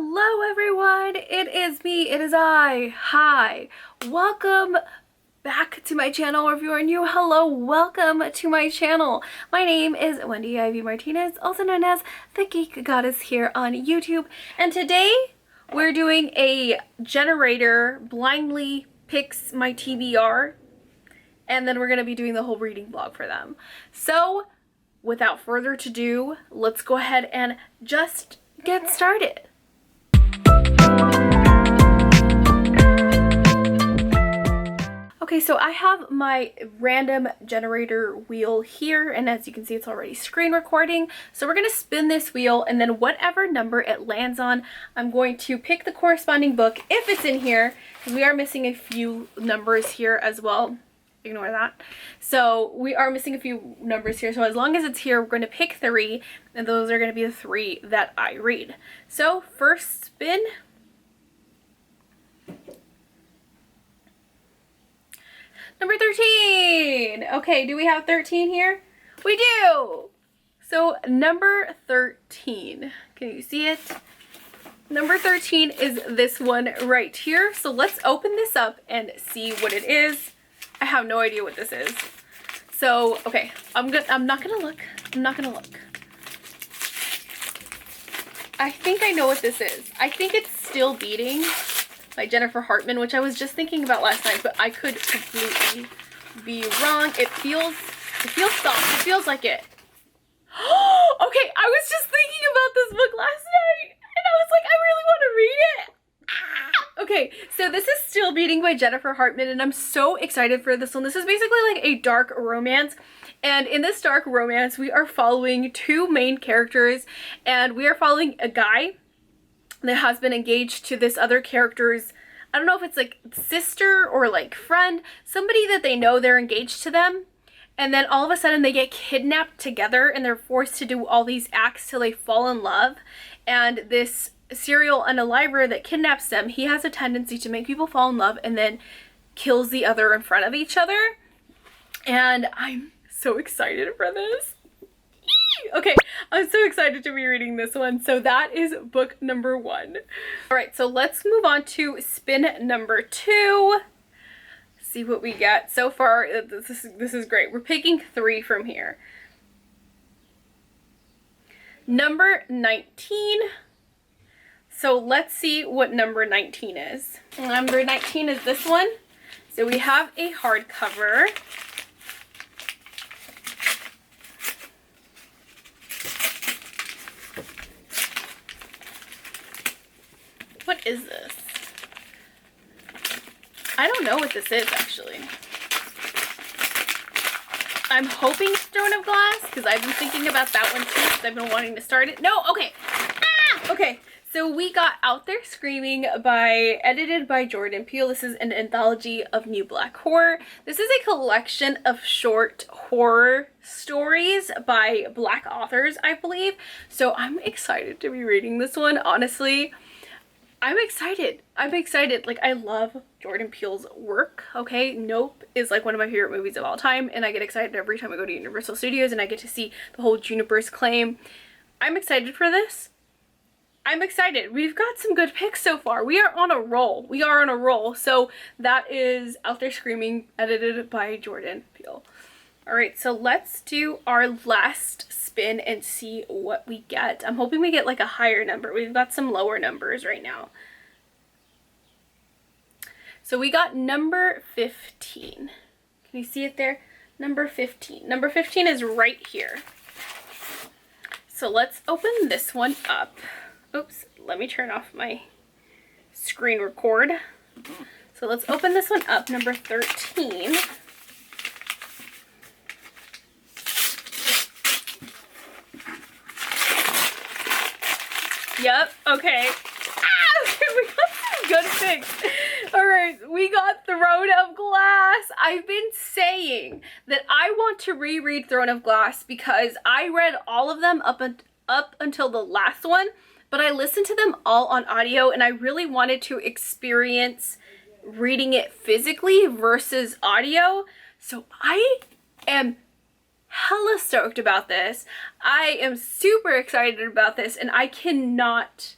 Hello everyone, it is me, it is I. Hi, welcome back to my channel, or if you are new, hello, welcome to my channel. My name is Wendy Ivy Martinez, also known as the Geek Goddess here on YouTube, and today we're doing a generator blindly picks my TBR, and then we're going to be doing the whole reading vlog for them. So without further ado, let's go ahead and just get started. Okay, so I have my random generator wheel here, and as you can see, it's already screen recording. So we're going to spin this wheel, and then whatever number it lands on, I'm going to pick the corresponding book, if it's in here, because we are missing a few numbers here as well. Ignore that. So we are missing a few numbers here, so as long as it's here, we're going to pick 3, and those are going to be the 3 that I read. So first spin. Number 13. Okay, do we have 13 here? We do. So number 13, can you see it? Number 13 is this one right here. So let's open this up and see what it is. I have no idea what this is. So, okay, I'm not gonna look. I'm not gonna look. I think I know what this is. I think it's Still Beating by Jennifer Hartman, which I was just thinking about last night, but I could completely be wrong. It feels soft. It feels like it. Okay, I was just thinking about this book last night, and I was like, I really want to read it. Okay, so this is Still Beating by Jennifer Hartman, and I'm so excited for this one. This is basically like a dark romance, and in this dark romance, we are following 2 main characters, and we are following a guy that has been engaged to this other character's, I don't know if it's like sister or like friend, somebody that they know they're engaged to them, and then all of a sudden they get kidnapped together and they're forced to do all these acts till they fall in love. And this serial unaliver that kidnaps them, he has a tendency to make people fall in love and then kills the other in front of each other. And I'm so excited for this. Okay, I'm so excited to be reading this one. So that is book number 1. All right, so let's move on to spin number 2. See what we get. So far, this is great. We're picking 3 from here. Number 19. So let's see what number 19 is. Number 19 is this one. So we have a hardcover. What is this? I don't know what this is, actually. I'm hoping it's Throne of Glass, because I've been thinking about that one too, because I've been wanting to start it. No, okay. Okay, so we got Out There Screaming edited by Jordan Peele. This is an anthology of new black horror. This is a collection of short horror stories by black authors, I believe. So I'm excited to be reading this one, honestly. I'm excited. Like, I love Jordan Peele's work, okay? Nope is like one of my favorite movies of all time, and I get excited every time I go to Universal Studios and I get to see the whole Juniper's Claim. I'm excited for this. I'm excited. We've got some good picks so far. We are on a roll. We are on a roll. So that is Out There Screaming, edited by Jordan Peele. All right, so let's do our last spin and see what we get. I'm hoping we get like a higher number. We've got some lower numbers right now. So we got number 15. Can you see it there? Number 15. Number 15 is right here. So let's open this one up. Oops, let me turn off my screen record. So let's open this one up, number 13. Yep, okay. We got some good picks. Alright, we got Throne of Glass. I've been saying that I want to reread Throne of Glass because I read all of them up until the last one, but I listened to them all on audio, and I really wanted to experience reading it physically versus audio. So I am hella stoked about this. I am super excited about this, and I cannot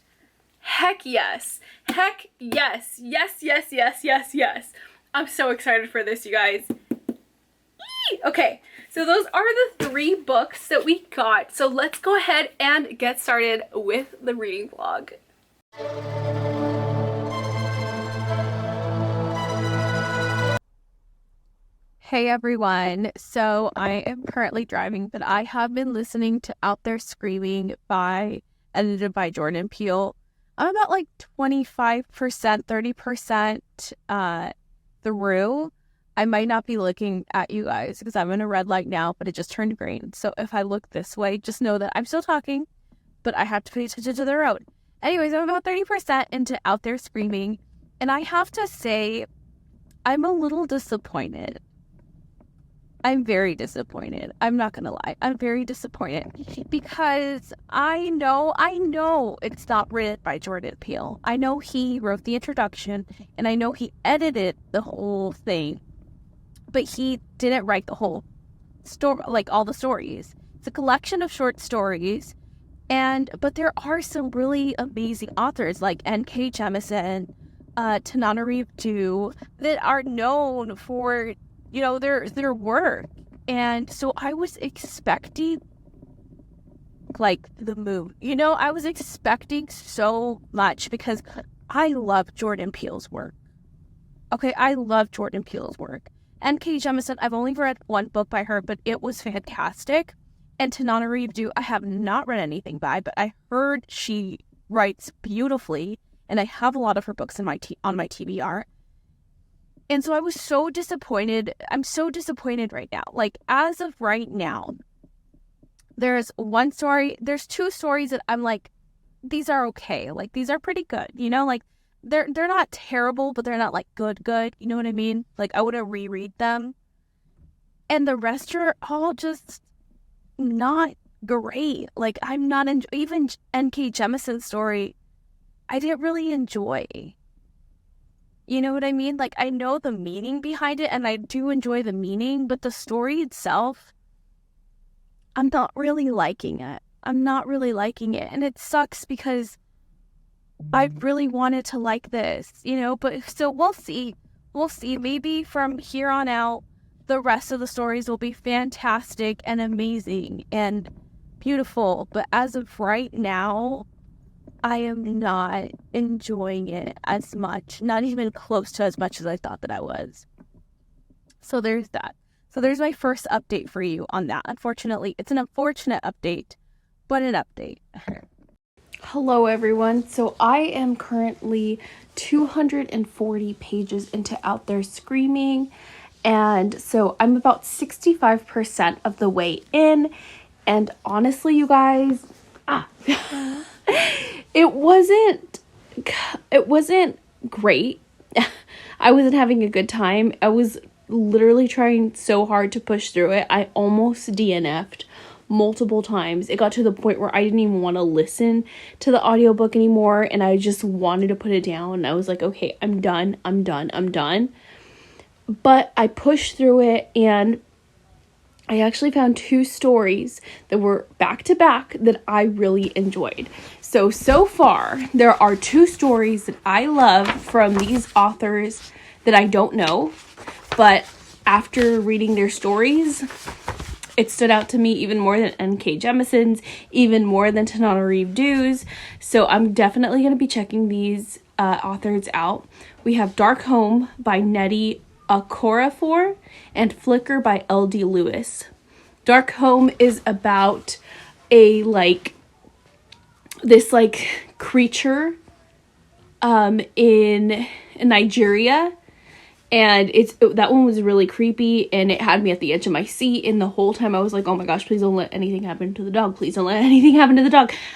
heck yes. Heck yes. Yes, yes, yes, yes, yes. I'm so excited for this, you guys. Eee! Okay, so those are the 3 books that we got. So let's go ahead and get started with the reading vlog. Hey everyone, so I am currently driving, but I have been listening to Out There Screaming edited by Jordan Peele. I'm about like 25%, 30% through. I might not be looking at you guys because I'm in a red light now, but it just turned green. So if I look this way, just know that I'm still talking, but I have to pay attention to the road. Anyways, I'm about 30% into Out There Screaming, and I have to say, I'm a little disappointed. I'm very disappointed. I'm not gonna lie. I'm very disappointed because I know it's not written by Jordan Peele. I know he wrote the introduction and I know he edited the whole thing, but he didn't write the whole story, like all the stories. It's a collection of short stories, but there are some really amazing authors like N.K. Jemisin, Tananarive Due, that are known for their work. And so I was expecting like the moon. I was expecting so much because I love Jordan Peele's work. Okay, I love Jordan Peele's work. N.K. Jemisin, I've only read 1 book by her, but it was fantastic. And Tananarive Due, I have not read anything by, but I heard she writes beautifully, and I have a lot of her books on my TBR. And so I was so disappointed. I'm so disappointed right now. Like, as of right now, there's 2 stories that I'm like, these are okay. Like, these are pretty good. Like, they're not terrible, but they're not like good. You know what I mean? Like, I wouldn't reread them. And the rest are all just not great. Like, I'm not even N.K. Jemisin's story, I didn't really enjoy. You know what I mean? Like, I know the meaning behind it, and I do enjoy the meaning, but the story itself, I'm not really liking it. And it sucks because I really wanted to like this, but so we'll see. Maybe from here on out, the rest of the stories will be fantastic and amazing and beautiful. But as of right now, I am not enjoying it as much, not even close to as much as I thought that I was. So there's that. So there's my first update for you on that. Unfortunately, it's an unfortunate update, but an update. Hello, everyone. So I am currently 240 pages into Out There Screaming. And so I'm about 65% of the way in. And honestly, you guys, it wasn't great. I wasn't having a good time. I was literally trying so hard to push through it. I almost DNF'd multiple times. It got to the point where I didn't even want to listen to the audiobook anymore, and I just wanted to put it down. And I was like, okay, I'm done. But I pushed through it, and I actually found 2 stories that were back to back that I really enjoyed. So far, there are 2 stories that I love from these authors that I don't know, but after reading their stories, it stood out to me even more than N.K. Jemisin's, even more than Tananarive Due's. So I'm definitely going to be checking these authors out. We have Dark Home by Nettie Okorafor and Flicker by L.D. Lewis. Dark Home is about this creature in Nigeria, and that one was really creepy, and it had me at the edge of my seat, and the whole time I was like, oh my gosh, please don't let anything happen to the dog.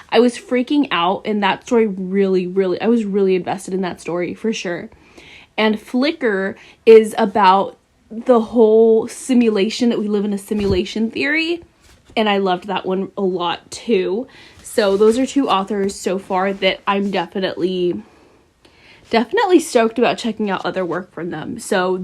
I was freaking out, and that story I was really invested in that story for sure. And Flicker is about the whole simulation, that we live in a simulation theory, and I loved that one a lot too. So those are 2 authors so far that I'm definitely stoked about checking out other work from them. So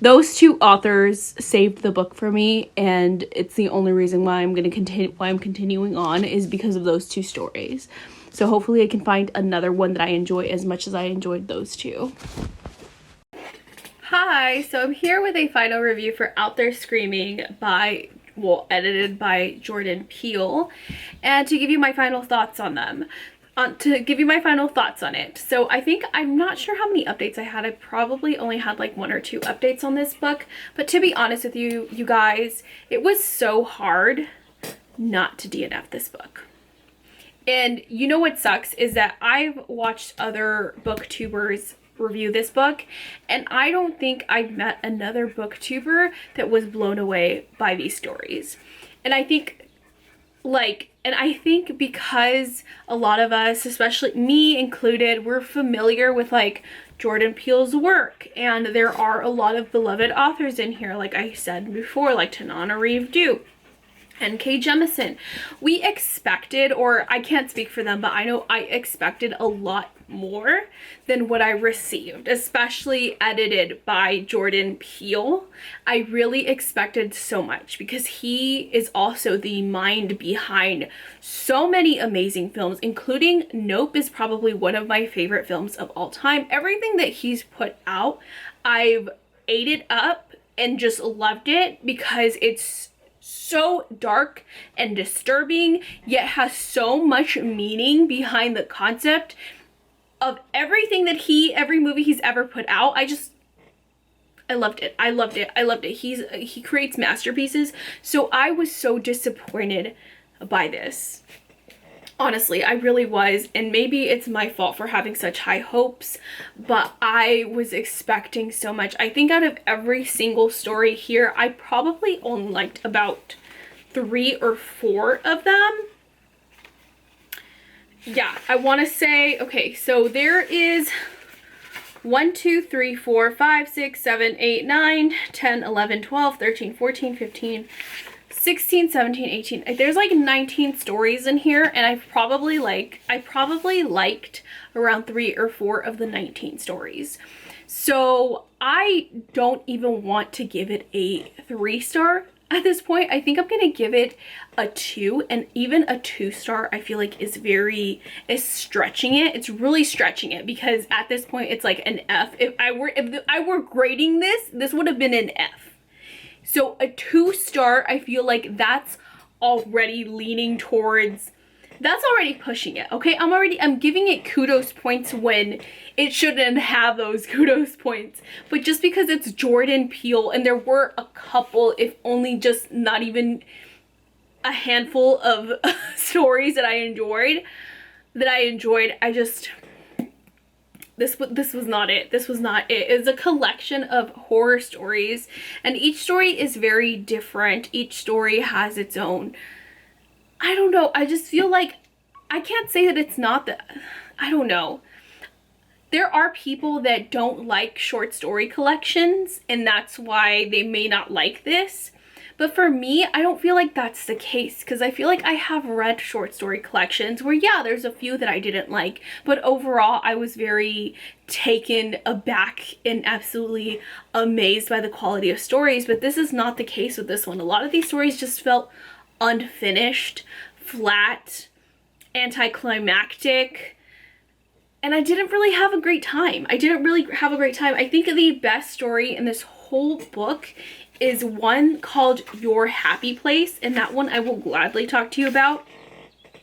those 2 authors saved the book for me, and it's the only reason why I'm continuing on is because of those 2 stories. So hopefully I can find another one that I enjoy as much as I enjoyed those two. Hi, so I'm here with a final review for Out There Screaming edited by Jordan Peele, and to give you my final thoughts on them. So I think, I'm not sure how many updates I had. I probably only had like 1 or 2 updates on this book, but to be honest with you guys, it was so hard not to DNF this book. And you know what sucks is that I've watched other booktubers review this book, and I don't think I've met another booktuber that was blown away by these stories. And I think because a lot of us, especially me included, we're familiar with like Jordan Peele's work, and there are a lot of beloved authors in here, like I said before, like Tanana Reeve Dew, N.K. Jemisin. We expected, or I can't speak for them, but I know I expected a lot more than what I received, especially edited by Jordan Peele. I really expected so much because he is also the mind behind so many amazing films, including Nope is probably one of my favorite films of all time. Everything that he's put out, I've ate it up and just loved it because it's so dark and disturbing, yet has so much meaning behind the concept of everything that every movie he's ever put out. I loved it. I loved it. He creates masterpieces. So I was so disappointed by this. Honestly, I really was, and maybe it's my fault for having such high hopes, but I was expecting so much. I think out of every single story here, I probably only liked about 3 or 4 of them. Yeah, I want to say, okay, so there is 1, 2, 3, 4, 5, 6, 7, 8, 9, 10, 11, 12, 13, 14, 15, 16, 17, 18. There's like 19 stories in here, and I probably liked around 3 or 4 of the 19 stories. So I don't even want to give it a 3-star at this point. I think I'm gonna give it a 2, and even a 2-star I feel like is stretching it. It's really stretching it, because at this point it's like an F. If I were grading this would have been an F. So a 2-star, I feel like that's already leaning towards, that's already pushing it, okay? I'm giving it kudos points when it shouldn't have those kudos points. But just because it's Jordan Peele, and there were a couple, if only just not even a handful of stories that I enjoyed, this was not it. This was not it. It's a collection of horror stories, and each story is very different. Each story has its own, I don't know, I just feel like, I can't say that it's not I don't know. There are people that don't like short story collections, and that's why they may not like this. But for me, I don't feel like that's the case, because I feel like I have read short story collections where, yeah, there's a few that I didn't like, but overall I was very taken aback and absolutely amazed by the quality of stories. But this is not the case with this one. A lot of these stories just felt unfinished, flat, anticlimactic, and I didn't really have a great time. I think the best story in this whole book is one called Your Happy Place, and that one I will gladly talk to you about.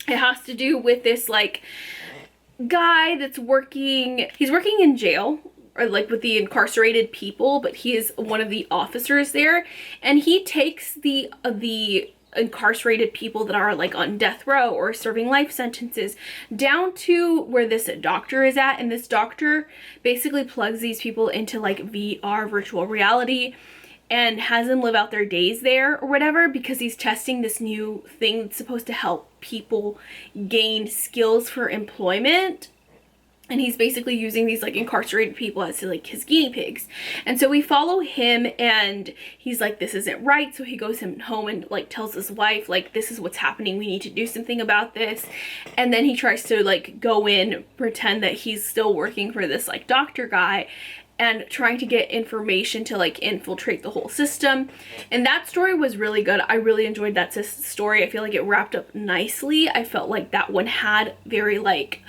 It has to do with this like guy that's he's working in jail, or like with the incarcerated people, but he is one of the officers there, and he takes the incarcerated people that are like on death row or serving life sentences down to where this doctor is at, and this doctor basically plugs these people into like VR, virtual reality, and has them live out their days there or whatever, because he's testing this new thing that's supposed to help people gain skills for employment. And he's basically using these like incarcerated people as like his guinea pigs. And so we follow him, and he's like, this isn't right. So he goes home and like tells his wife, like, this is what's happening, we need to do something about this. And then he tries to like go in, pretend that he's still working for this like doctor guy, and trying to get information to like infiltrate the whole system. And that story was really good. I really enjoyed that story. I feel like it wrapped up nicely. I felt like that one had very like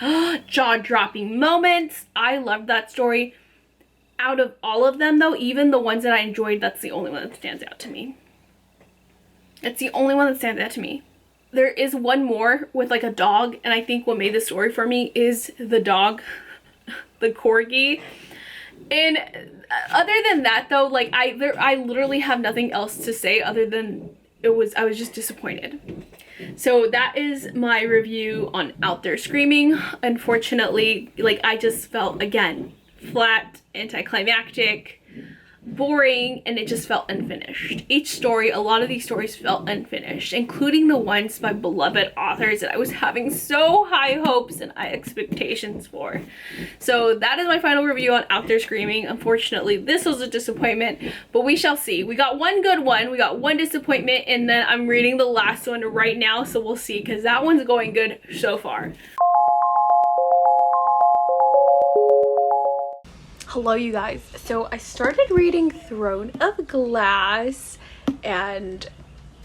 jaw-dropping moments. I loved that story. Out of all of them though, even the ones that I enjoyed, that's the only one that stands out to me. It's the only one that stands out to me. There is one more with like a dog, and I think what made the story for me is the dog, the corgi. And other than that though, like I literally have nothing else to say other than I was just disappointed. So that is my review on Out There Screaming. Unfortunately, like I just felt, again, flat, anticlimactic, boring, and it just felt unfinished. Each story, a lot of these stories felt unfinished, including the ones by beloved authors that I was having so high hopes and high expectations for. So that is my final review on Out There Screaming. Unfortunately, this was a disappointment, but we shall see. We got one good one, we got one disappointment, and then I'm reading the last one right now, so we'll see, because that one's going good so far. Hello you guys. So I started reading Throne of Glass, and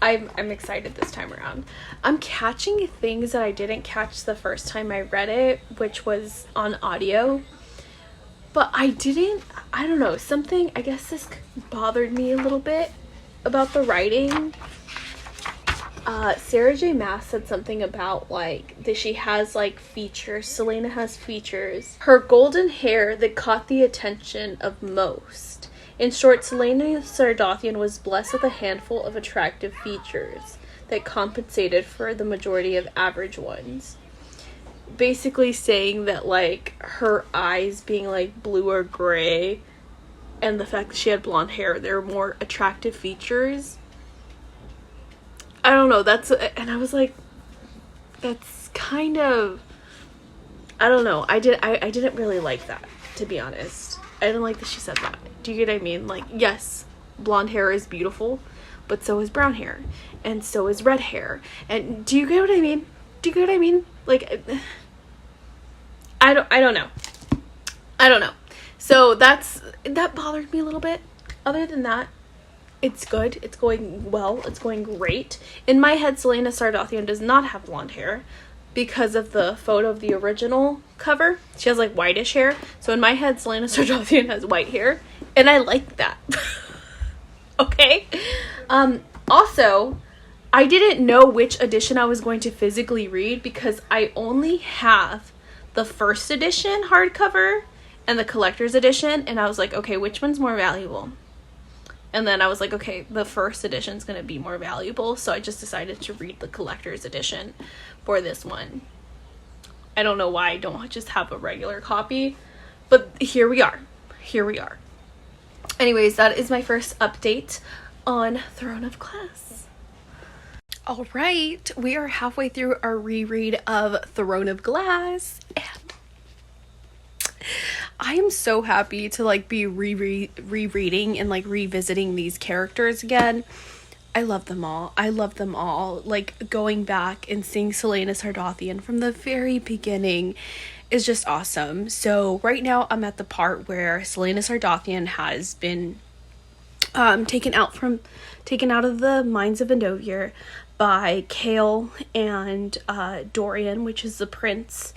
I'm excited this time around. I'm catching things that I didn't catch the first time I read it, which was on audio. But I don't know, something, I guess this bothered me a little bit about the writing. Sarah J. Maas said something about like that she has like features. Selena has features. Her golden hair that caught the attention of most. In short, Selena Sardothien was blessed with a handful of attractive features that compensated for the majority of average ones. Basically saying that like her eyes being like blue or gray and the fact that she had blonde hair, they're more attractive features. I don't know, and I was like, that's kind of, I don't know, I didn't really like that, to be honest. I didn't like that she said that. Do you get what I mean? Like, yes, blonde hair is beautiful, but so is brown hair, and so is red hair, and do you get what I mean? Do you get what I mean? Like, I don't know. So that bothered me a little bit. Other than that, it's good. It's going well. It's going great. In my head, Selena Sardothien does not have blonde hair because of the photo of the original cover. She has like whitish hair. So in my head, Selena Sardothien has white hair, and I like that. Okay. Also, I didn't know which edition I was going to physically read because I only have the first edition hardcover and the collector's edition, and I was like, okay, which one's more valuable? And then I was like, okay, the first edition is going to be more valuable. So I just decided to read the collector's edition for this one. I don't know why I don't just have a regular copy. But here we are. Here we are. Anyways, that is my first update on Throne of Glass. All right. We are halfway through our reread of Throne of Glass. And I am so happy to like be rereading and like revisiting these characters again. I love them all. I love them all. Like going back and seeing Selena Sardothien from the very beginning is just awesome. So right now I'm at the part where Selena Sardothien has been taken out of the mines of Endovir by Kale and Dorian, which is the prince.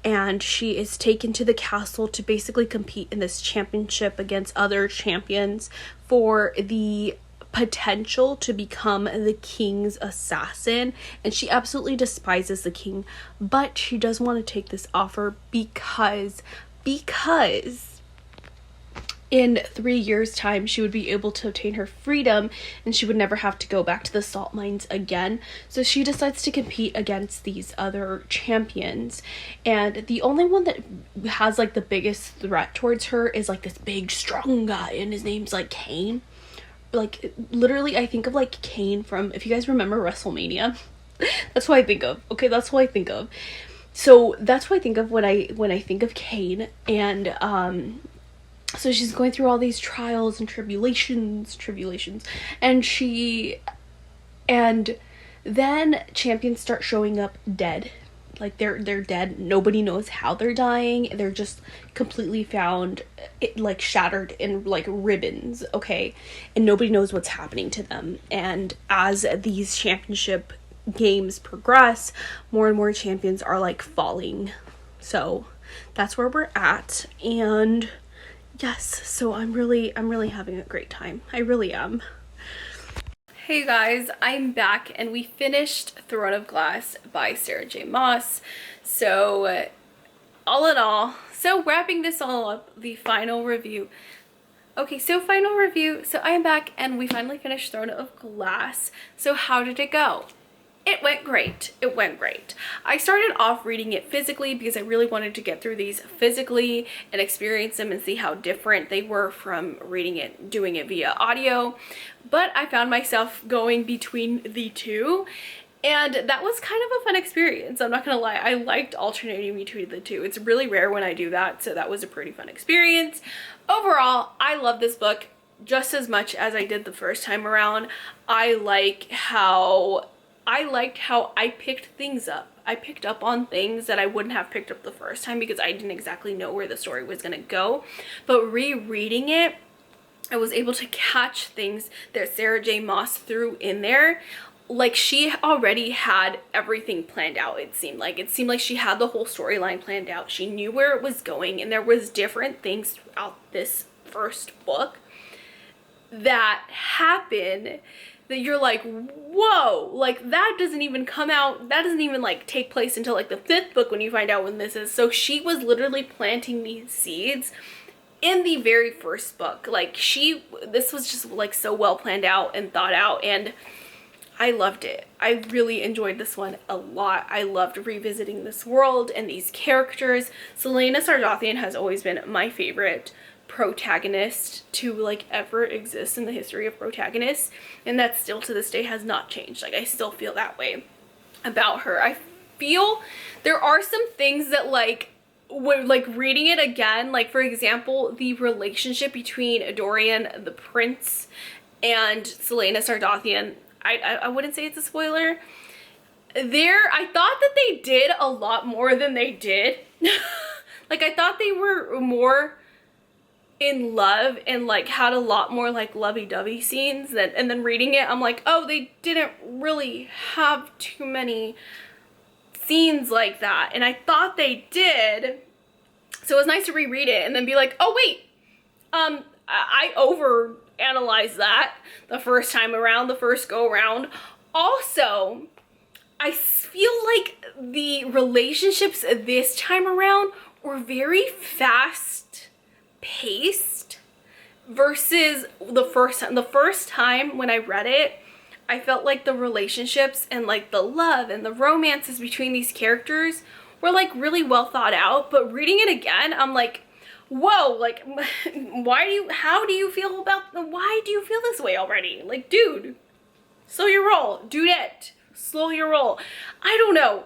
And she is taken to the castle to basically compete in this championship against other champions for the potential to become the king's assassin. And she absolutely despises the king, but she does want to take this offer because in 3 years' time, she would be able to obtain her freedom and she would never have to go back to the salt mines again. So she decides to compete against these other champions. And the only one that has like the biggest threat towards her is like this big, strong guy, and his name's like Kane. Like literally, I think of like Kane from, if you guys remember WrestleMania, that's what I think of. Okay, that's what I think of. So that's what I think of when I think of Kane. And so she's going through all these trials and tribulations, and then champions start showing up dead like they're dead. Nobody knows how they're dying. They're just completely found, like shattered in like ribbons, okay? And nobody knows what's happening to them. And as these championship games progress, more and more champions are like falling. So that's where we're at. And yes, so I'm really having a great time. I really am. Hey guys, I'm back and we finished Throne of Glass by Sarah J. Maas. So all in all, so wrapping this all up, the final review. Okay, so final review. So I am back and we finally finished Throne of Glass. So how did it go? It went great. It went great. I started off reading it physically because I really wanted to get through these physically and experience them and see how different they were from reading it, doing it via audio. But I found myself going between the two, and that was kind of a fun experience. I'm not gonna lie, I liked alternating between the two. It's really rare when I do that, so that was a pretty fun experience. Overall, I love this book just as much as I did the first time around. I liked how I picked things up. I picked up on things that I wouldn't have picked up the first time because I didn't exactly know where the story was gonna go. But rereading it, I was able to catch things that Sarah J. Maas threw in there. Like, she already had everything planned out, it seemed like. It seemed like she had the whole storyline planned out. She knew where it was going, and there was different things throughout this first book that happen that you're like, whoa, like that doesn't even come out, that doesn't even like take place until like the 5th book when you find out when this is. So she was literally planting these seeds in the very first book. Like this was just like so well planned out and thought out, and I loved it. I really enjoyed this one a lot. I loved revisiting this world and these characters. Celaena Sardothien has always been my favorite protagonist to like ever exist in the history of protagonists, and that still to this day has not changed. Like, I still feel that way about her. I feel there are some things that like when like reading it again, like for example the relationship between Dorian the prince and Celaena Sardothien, I wouldn't say it's a spoiler there. I thought that they did a lot more than they did. Like, I thought they were more in love and like had a lot more like lovey-dovey scenes and then reading it I'm like, oh, they didn't really have too many scenes like that, and I thought they did. So it was nice to reread it and then be like, oh wait, I over analyzed that the first time around, the first go around. Also, I feel like the relationships this time around were very fast paced versus the first time when I read it. I felt like the relationships and like the love and the romances between these characters were like really well thought out, but reading it again I'm like, whoa, like how do you feel this way already? Like, dude, slow your roll, dudette, slow your roll. I don't know,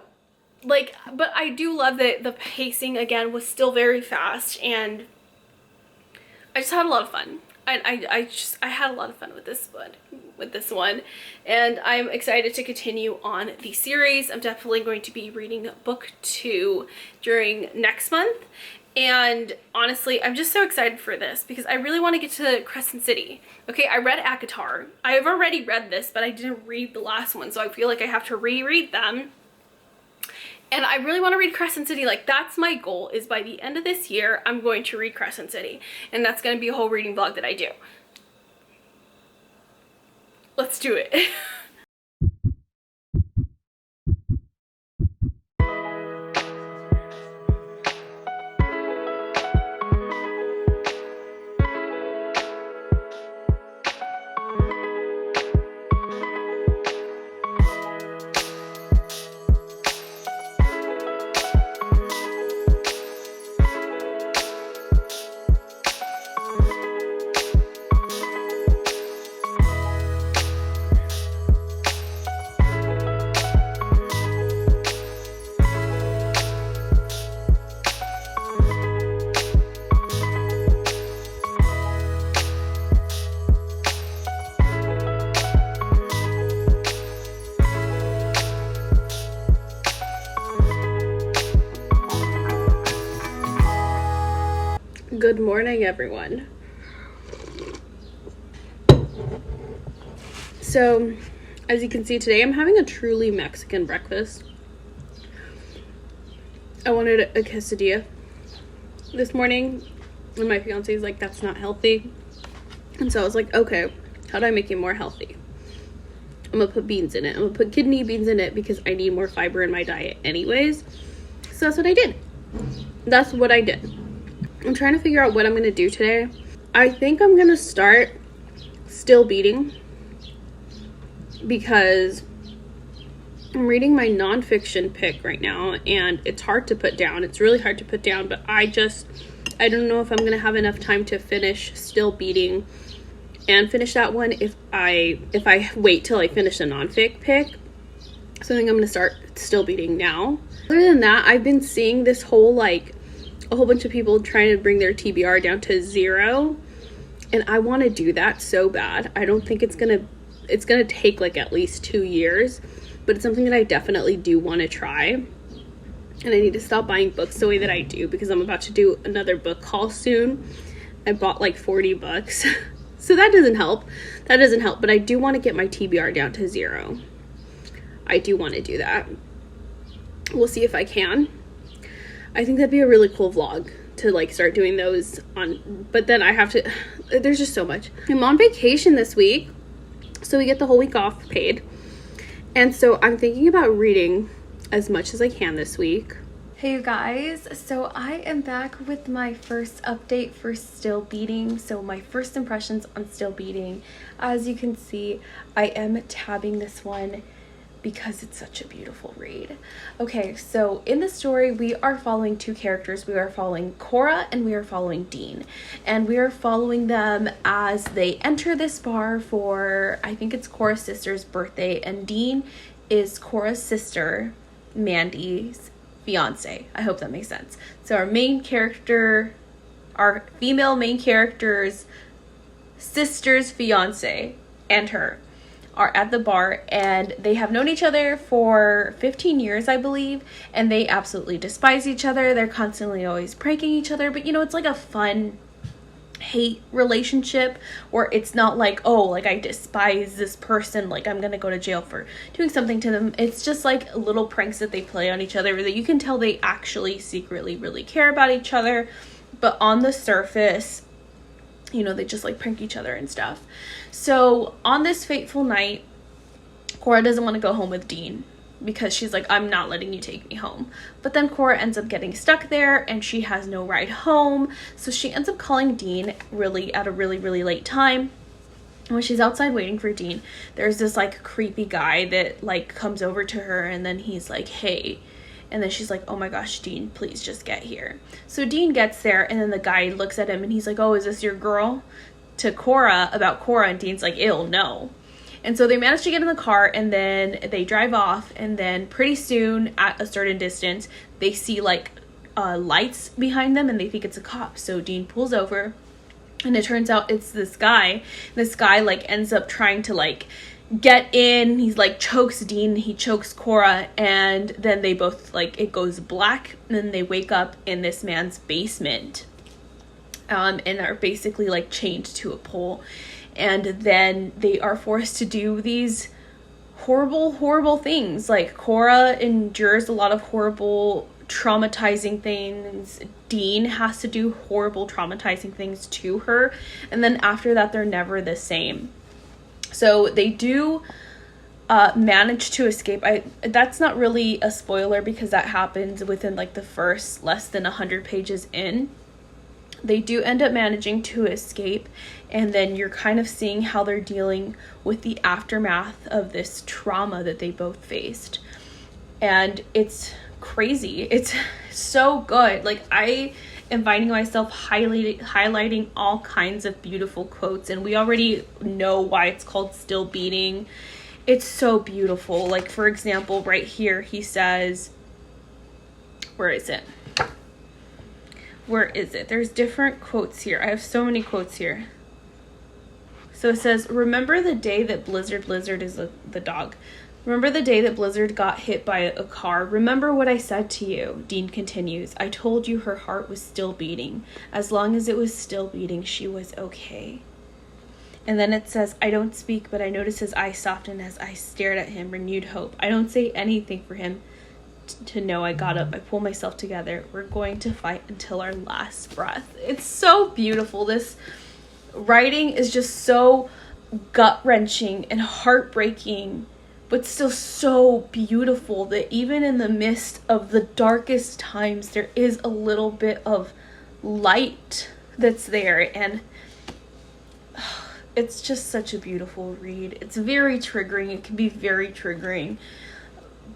like, but I do love that the pacing again was still very fast, and I just had a lot of fun. I had a lot of fun with this one, and I'm excited to continue on the series. I'm definitely going to be reading book 2 during next month, and honestly I'm just so excited for this because I really want to get to Crescent City. Okay, I read ACOTAR. I've already read this, but I didn't read the last one, so I feel like I have to reread them. And I really want to read Crescent City. Like, that's my goal, is by the end of this year, I'm going to read Crescent City. And that's going to be a whole reading vlog that I do. Let's do it. Good morning, everyone. So, as you can see today, I'm having a truly Mexican breakfast. I wanted a quesadilla this morning, and my fiance is like, that's not healthy. And so I was like, okay, how do I make it more healthy? I'm gonna put beans in it. I'm gonna put kidney beans in it because I need more fiber in my diet anyways. So that's what I did. I'm trying to figure out what I'm gonna do today. I think I'm gonna start still beating because I'm reading my nonfiction pick right now, and it's hard to put down. It's really hard to put down, but I don't know if I'm gonna have enough time to finish still beating and finish that one if I wait till I finish the nonfic pick. So I think I'm gonna start still beating now. Other than that, I've been seeing this whole a whole bunch of people trying to bring their TBR down to 0, and I want to do that so bad. I don't think it's gonna take like at least 2 years, but it's something that I definitely do want to try. And I need to stop buying books the way that I do, because I'm about to do another book haul soon. I bought like 40 books. So that doesn't help, but I do want to get my TBR down to 0. I do want to do that. We'll see if I can. I think that'd be a really cool vlog to start doing those on, but then I have to, there's just so much. I'm on vacation this week, so we get the whole week off paid. And so I'm thinking about reading as much as I can this week. Hey you guys, so I am back with my first update for Still Beating. So my first impressions on Still Beating. As you can see, I am tabbing this one because it's such a beautiful read. Okay, so in the story, we are following two characters. We are following Cora and we are following Dean. And we are following them as they enter this bar for, I think it's Cora's sister's birthday, and Dean is Cora's sister, Mandy's fiance. I hope that makes sense. So our female main character's sister's fiance and her are at the bar, and they have known each other for 15 years, I believe, and they absolutely despise each other. They're constantly always pranking each other, but it's like a fun hate relationship where it's not like, oh, like I despise this person, like I'm gonna go to jail for doing something to them. It's just like little pranks that they play on each other that you can tell they actually secretly really care about each other, but on the surface, they just prank each other and stuff. So on this fateful night, Cora doesn't want to go home with Dean because she's like, I'm not letting you take me home. But then Cora ends up getting stuck there and she has no ride home. So she ends up calling Dean at a really, really late time. When she's outside waiting for Dean, there's this creepy guy that comes over to her, and then he's like, hey. And then she's like, oh my gosh, Dean, please just get here. So Dean gets there, and then the guy looks at him and he's like, oh, is this your girl? To Cora, about Cora, and Dean's like, ew, no. And so they manage to get in the car, and then they drive off, and then pretty soon at a certain distance they see lights behind them, and they think it's a cop. So Dean pulls over, and it turns out it's this guy. This guy ends up trying to get in. He's chokes Dean, he chokes Cora, and then they both it goes black, and then they wake up in this man's basement, and are basically chained to a pole. And then they are forced to do these horrible things. Cora endures a lot of horrible, traumatizing things. Dean has to do horrible, traumatizing things to her. And then after that, they're never the same. So they do manage to escape. That's not really a spoiler because that happens within the first less than 100 pages in. They do end up managing to escape, and then you're kind of seeing how they're dealing with the aftermath of this trauma that they both faced. And it's crazy. It's so good. I am finding myself highlighting all kinds of beautiful quotes, and we already know why it's called Still Beating. It's so beautiful. For example, right here he says, where is it? There's different quotes here. I have so many quotes here. So it says, remember the day that Blizzard is the dog. Remember the day that Blizzard got hit by a car? Remember what I said to you, Dean continues. I told you her heart was still beating. As long as it was still beating, she was okay. And then it says, I don't speak, but I notice his eyes soften as I stared at him, renewed hope. I don't say anything for him to know. I got up. I pull myself together. We're going to fight until our last breath. It's so beautiful. This writing is just so gut-wrenching and heartbreaking, but still so beautiful that even in the midst of the darkest times, there is a little bit of light that's there. And it's just such a beautiful read. It's very triggering. It can be very triggering,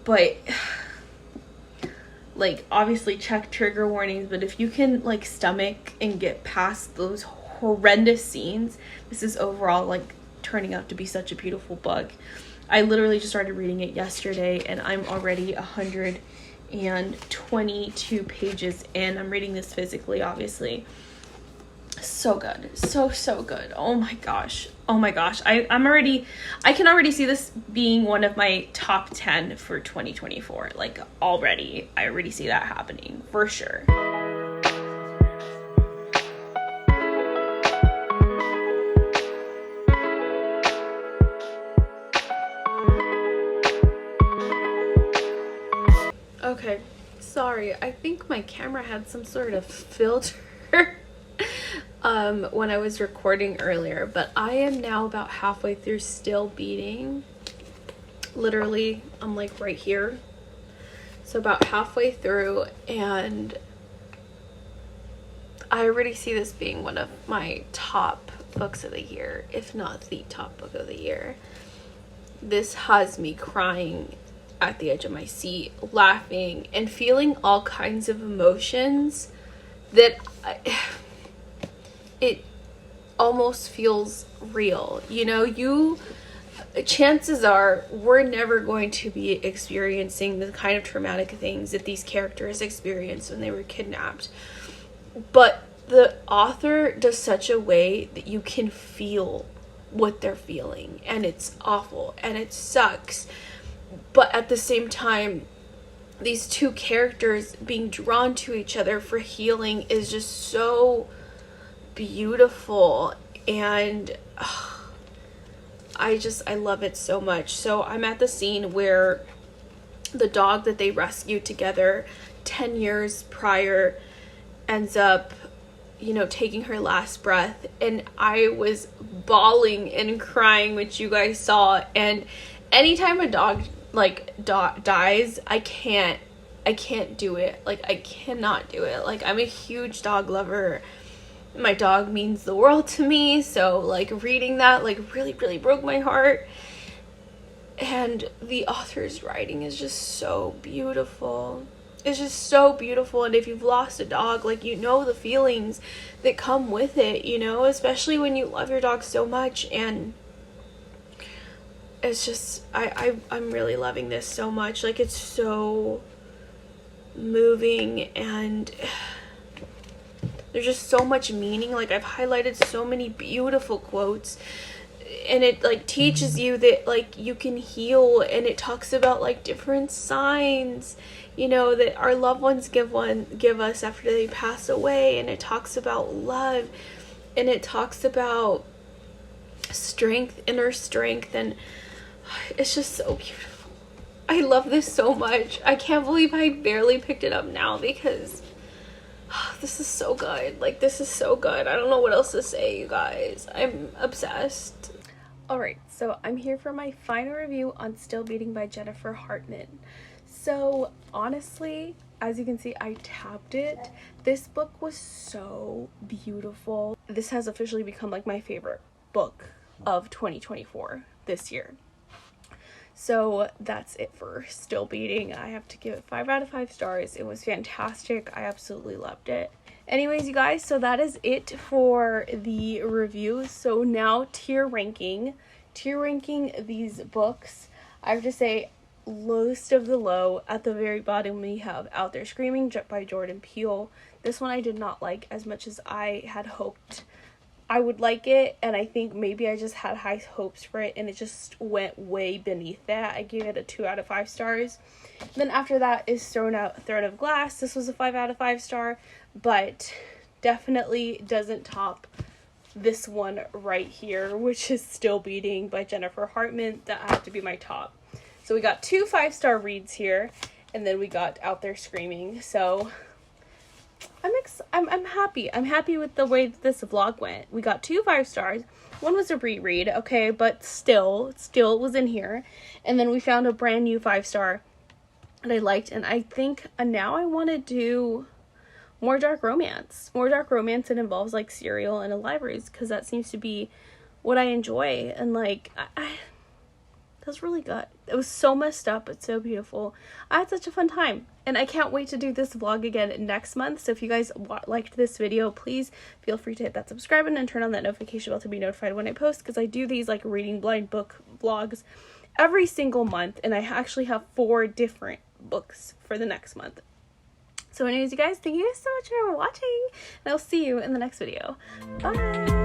but like, obviously check trigger warnings, but if you can like stomach and get past those horrendous scenes, this is overall like turning out to be such a beautiful book. I literally just started reading it yesterday and I'm already 122 pages in. I'm reading this physically, obviously. So good. So good. Oh my gosh. I can already see this being one of my top 10 for 2024. Like, already. I already see that happening for sure. Okay, sorry. I think my camera had some sort of filter when I was recording earlier, but I am now about halfway through Still Beating. Literally, I'm like right here. So about halfway through, and I already see this being one of my top books of the year, if not the top book of the year. This has me crying at the edge of my seat, laughing, and feeling all kinds of emotions that it almost feels real. You know, chances are we're never going to be experiencing the kind of traumatic things that these characters experienced when they were kidnapped. But the author does such a way that you can feel what they're feeling, and it's awful and it sucks. But at the same time, these two characters being drawn to each other for healing is just so beautiful, and I love it so much. So I'm at the scene where the dog that they rescued together 10 years prior ends up, you know, taking her last breath, and I was bawling and crying, which you guys saw. And anytime a dog dies, I can't do it. Like, I cannot do it. Like, I'm a huge dog lover. My dog means the world to me, so like reading that like really broke my heart. And the author's writing is just so beautiful. It's just so beautiful. And if you've lost a dog, like, you know the feelings that come with it, you know, especially when you love your dog so much. And it's just, I'm really loving this so much. Like, it's so moving, and there's just so much meaning. Like, I've highlighted so many beautiful quotes, and it like teaches you that like you can heal, and it talks about like different signs, you know, that our loved ones give us after they pass away. And it talks about love, and it talks about strength, inner strength, and it's just so beautiful. I love this so much. I can't believe I barely picked it up now, because this is so good. Like, this is so good. I don't know what else to say, you guys. I'm obsessed. Alright, so I'm here for my final review on Still Beating by Jennifer Hartman. So, honestly, as you can see, I tabbed it. This book was so beautiful. This has officially become like my favorite book of 2024 this year. So that's it for Still Beating. I have to give it 5 out of 5 stars. It was fantastic. I absolutely loved it. Anyways, you guys, so that is it for the review. So now tier ranking these books. I have to say, lowest of the low. At the very bottom, we have Out There Screaming by Jordan Peele. This one I did not like as much as I had hoped I would like it, and I think maybe I just had high hopes for it, and it just went way beneath that. I gave it a 2 out of 5 stars. Then after that is Throne of Glass. This was a 5 out of 5 star, but definitely doesn't top this one right here, which is Still Beating by Jennifer Hartman. That had to be my top. So we got 2 5-star reads here, and then we got Out There Screaming. So I'm happy. I'm happy with the way this vlog went. We got 2 5 stars. One was a reread, okay, but still it was in here. And then we found a brand new 5-star that I liked, and I think now I want to do more dark romance. More dark romance that involves like cereal and libraries, because that seems to be what I enjoy. And like that was really good. It was so messed up but so beautiful. I had such a fun time, and I can't wait to do this vlog again next month. So if you guys liked this video, please feel free to hit that subscribe button and turn on that notification bell to be notified when I post, because I do these like reading blind book vlogs every single month, and I actually have 4 different books for the next month. So anyways, you guys, thank you guys so much for watching, and I'll see you in the next video. Bye!